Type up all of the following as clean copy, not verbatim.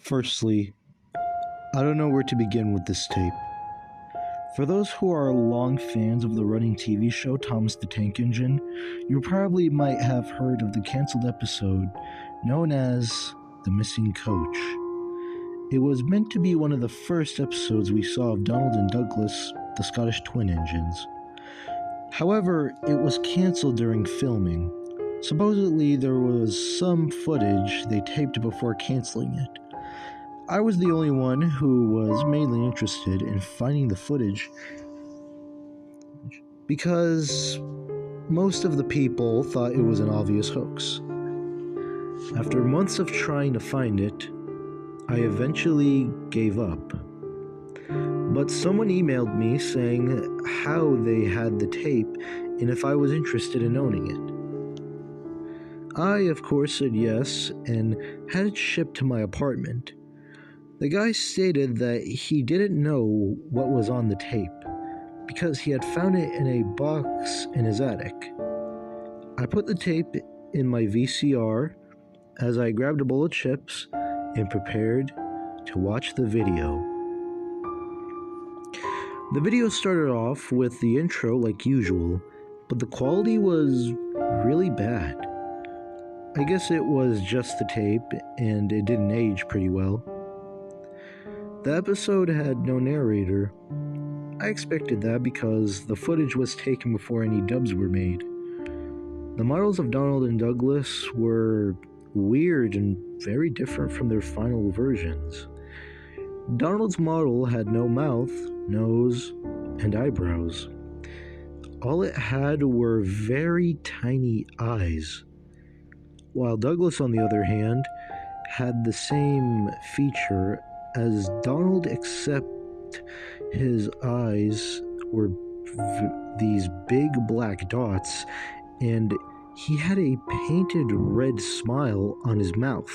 Firstly, I don't know where to begin with this tape. For those who are long fans of the running TV show Thomas the Tank Engine, you probably might have heard of the cancelled episode known as The Missing Coach. It was meant to be one of the first episodes we saw of Donald and Douglas, the Scottish twin engines. However, it was cancelled during filming. Supposedly, there was some footage they taped before cancelling it. I was the only one who was mainly interested in finding the footage because most of the people thought it was an obvious hoax. After months of trying to find it, I eventually gave up. But someone emailed me saying how they had the tape and if I was interested in owning it. I, of course, said yes and had it shipped to my apartment. The guy stated that he didn't know what was on the tape because he had found it in a box in his attic. I put the tape in my VCR as I grabbed a bowl of chips and prepared to watch the video. The video started off with the intro like usual, but the quality was really bad. I guess it was just the tape and it didn't age pretty well. The episode had no narrator. I expected that because the footage was taken before any dubs were made. The models of Donald and Douglas were weird and very different from their final versions. Donald's model had no mouth, nose, and eyebrows. All it had were very tiny eyes, while Douglas, on the other hand, had the same feature as Donald, except his eyes were these big black dots, and he had a painted red smile on his mouth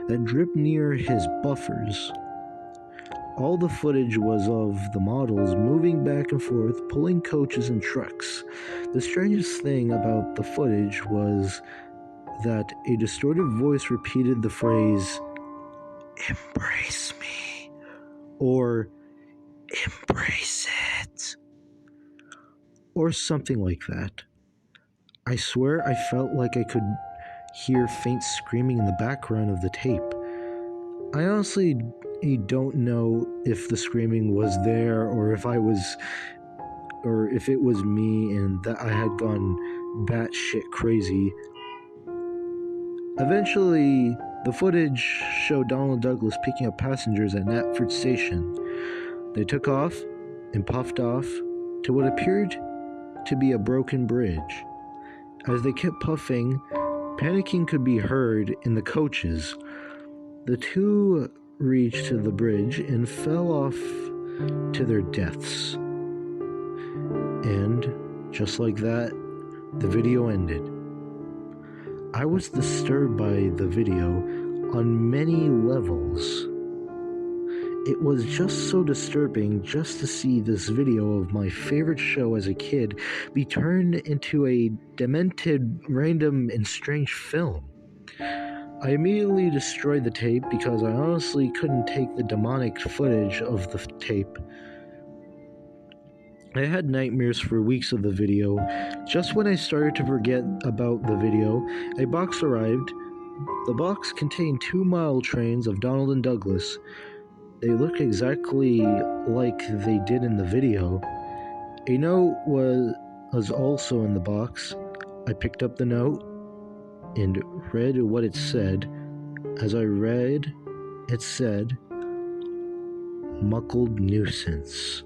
that dripped near his buffers. All the footage was of the models moving back and forth, pulling coaches and trucks. The strangest thing about the footage was that a distorted voice repeated the phrase, "Embrace me," or "Embrace it," or something like that. I swear I felt like I could hear faint screaming in the background of the tape. I honestly don't know if the screaming was there or if it was me and that I had gone batshit crazy. Eventually, the footage showed Donald Douglas picking up passengers at Knapford Station. They took off and puffed off to what appeared to be a broken bridge. As they kept puffing, panicking could be heard in the coaches. The two reached the bridge and fell off to their deaths. And, just like that, the video ended. I was disturbed by the video on many levels. It was just so disturbing just to see this video of my favorite show as a kid be turned into a demented, random, and strange film. I immediately destroyed the tape because I honestly couldn't take the demonic footage of the tape. I had nightmares for weeks of the video. Just when I started to forget about the video, a box arrived. The box contained 2 model trains of Donald and Douglas. They look exactly like they did in the video. A note was also in the box. I picked up the note and read what it said. As I read, it said, "Muckled nuisance."